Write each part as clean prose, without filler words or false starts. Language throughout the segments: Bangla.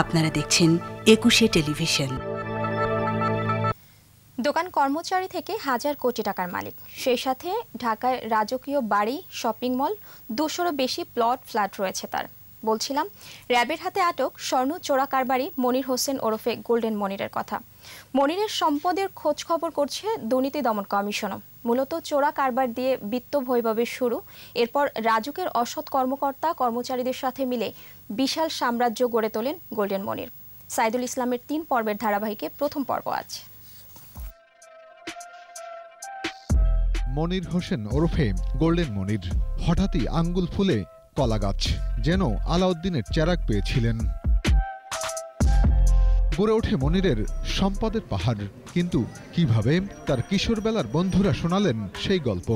আপনারা দেখছেন ২১শে টেলিভিশন। দোকান কর্মচারী থেকে হাজার কোটি টাকার মালিক, সেই সাথে ঢাকায় রাজকীয় বাড়ি, শপিং মল, ২০০-রও বেশি প্লট ফ্ল্যাট রয়েছে তার। বলছিলাম র্যাবের হাতে আটক স্বর্ণ চোরা কারবারি মনির হোসেন ওরফে গোল্ডেন মনিরের কথা। মনিরের সম্পদের খোঁজ খবর করছে দুর্নীতি দমন কমিশনও। মূলত চোরা কারবার দিয়ে বিত্ত বৈভবের শুরু, এরপর রাজুকের অসৎ কর্মকর্তা কর্মচারীদের সাথে মিলে বিশাল সাম্রাজ্য গড়ে তোলেন গোল্ডেন মনির। সাইদুল ইসলামের ৩ পর্বের ধারাবাহিকে প্রথম পর্ব আজ। মনির হোসেন ওরফে গোল্ডেন মনির হঠাৎই আঙ্গুল ফুলে কলা গাছ, যেন আলাউদ্দিনের চেরাগ পেয়েছিলেন। গড়ে ওঠে মনিরের সম্পদের পাহাড়, কিন্তু কিভাবে তার কিশোরবেলার বন্ধুরা শোনালেন সেই গল্প।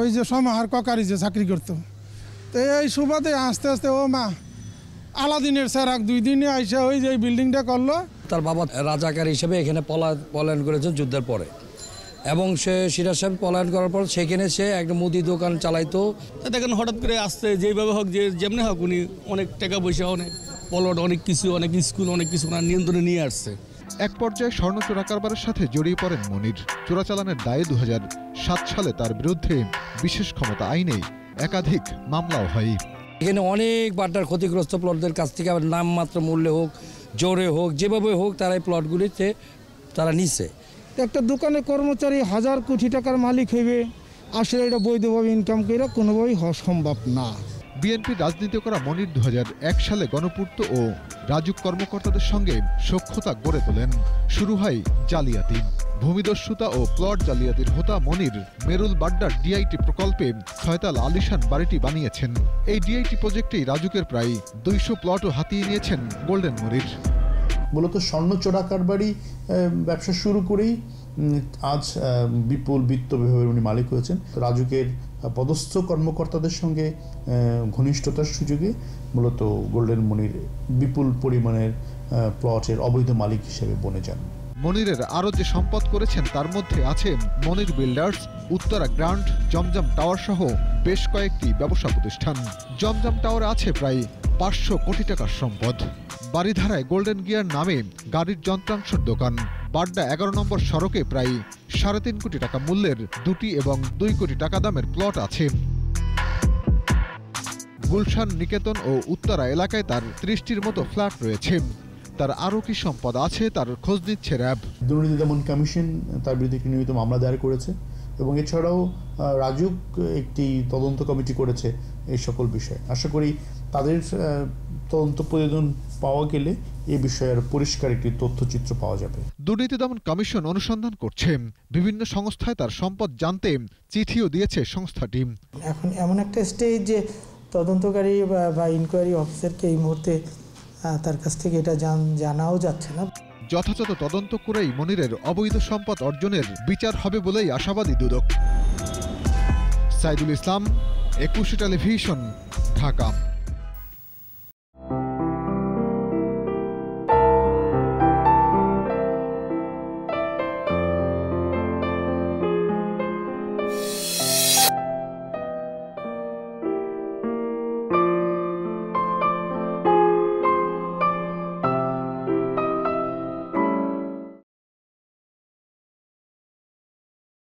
ওই যে সমাহার ককারি যে চাকরি করতো, তো এই সুবাদে আস্তে আস্তে ও মা আলাদিনের চেরাগ 2 দিনে আইসা ওই যে বিল্ডিংটা করলো। তার বাবা রাজাকার হিসেবে এখানে পলায়ন করেছেন যুদ্ধের পরে, এবং সে সিরাজ সাহেব পলায়ন করার পর সেখানে সে একটা মুদি দোকান চালাইতো। দেখেন হঠাৎ করে আসতে যেভাবে হোক, যে যেমনি হোক, উনি অনেক টাকা পয়সা, অনেক পলট, অনেক কিছু, অনেক স্কুল, অনেক কিছু ওনার নিয়ন্ত্রণে নিয়ে আসছে। এক পর্যায়ে স্বর্ণ চোরা কারবারের সাথে জড়িয়ে পড়েন মনির। চোরাচালানের দায়ে ২০০৭ সালে তার বিরুদ্ধে বিশেষ ক্ষমতা আইনে একাধিক মামলাও হয়। এখানে অনেক বাড্ডার ক্ষতিগ্রস্ত প্লটদের কাছ থেকে নামমাত্র মূল্যে হোক, জোরে হোক, যেভাবে হোক, তারা এই প্লটগুলিতে তারা নিচ্ছে। একটা দোকানে কর্মচারী হাজার কোটি টাকার মালিক হইবে, আসলে এটা বৈধভাবে ইনকাম করে কোনোভাবেই হওয়া সম্ভব না। বিএনপির রাজনীতি করা মনির ২০০১ সালে গণপূর্ত ও রাজুক কর্মকর্তাদের সঙ্গে সখ্যতা গড়ে তোলেন। শুরু হয় জালিয়াতি, ভূমিদস্যুতা ও প্লট জালিয়াতির হোতা মনির মেরুল বাড্ডার ডিআইটি প্রকল্পে ৬ তালা আলিশান বাড়িটি বানিয়েছেন। এই ডিআইটি প্রজেক্টেই রাজুকের প্রায় ২০০ প্লটও হাতিয়ে নিয়েছেন গোল্ডেন মনির। মূলত স্বর্ণ চোরা কারবারি ব্যবসা শুরু করেই আজ বিপুল বিত্ত বিভাগের উনি মালিক হয়েছেন। রাজুকের পদস্থ কর্মকর্তাদের সঙ্গে ঘনিষ্ঠতার সুযোগে মূলত গোল্ডেন মনির বিপুল পরিমাণের প্লটের অবৈধ মালিক হিসেবে বনে যান। মনিরের আরও যে সম্পদ করেছেন তার মধ্যে আছে মনির বিল্ডার্স, উত্তরা গ্রান্ড, জমজম টাওয়ার সহ বেশ কয়েকটি ব্যবসা প্রতিষ্ঠান। জমজম টাওয়ারে আছে প্রায় ৫০০ কোটি টাকার সম্পদ। বারিধারায় গোল্ডেন গিয়ার নামে গাড়ির যন্ত্রাংশের দোকান। বাড্ডা ১১ নম্বর সড়কে প্রায় ৩.৫ কোটি টাকা মূল্যের 2টি এবং 2 কোটি টাকা দামের প্লট আছে। গুলশান, নিকেতন ও উত্তরা এলাকায় তার ৩০টির মতো ফ্ল্যাট রয়েছে। তার আরও কি সম্পদ আছে তার খোঁজ নিচ্ছে র্যাব। দুর্নীতি দমন কমিশন তার বিরুদ্ধে একটি নিয়মিত মামলা দায়ের করেছে, এবং এছাড়াও রাজুক একটি তদন্ত কমিটি করেছে এই সকল বিষয়ে। আশা করি তাদের তদন্ত প্রয়োজন পাওয়া গেলে এ বিষয়ের পরিষ্কার একটি তথ্যচিত্র পাওয়া যাবে। দুর্নীতি দমন কমিশন অনুসন্ধান করছে। বিভিন্ন সংস্থায় তার সম্পদ জানতে চিঠিও দিয়েছে সংস্থাটি। এখন এমন একটা স্টেজ যে তদন্তকারী বা ইনকোয়ারি অফিসারকে এই মুহূর্তে তার কাছ থেকে এটা জানাও যাচ্ছে না। যথাযথ তদন্ত করেই মনিরের অবৈধ সম্পদ অর্জনের বিচার হবে বলেই আশাবাদী দুদক। সাইদুল ইসলাম, ২১শে টেলিভিশন, ঢাকা।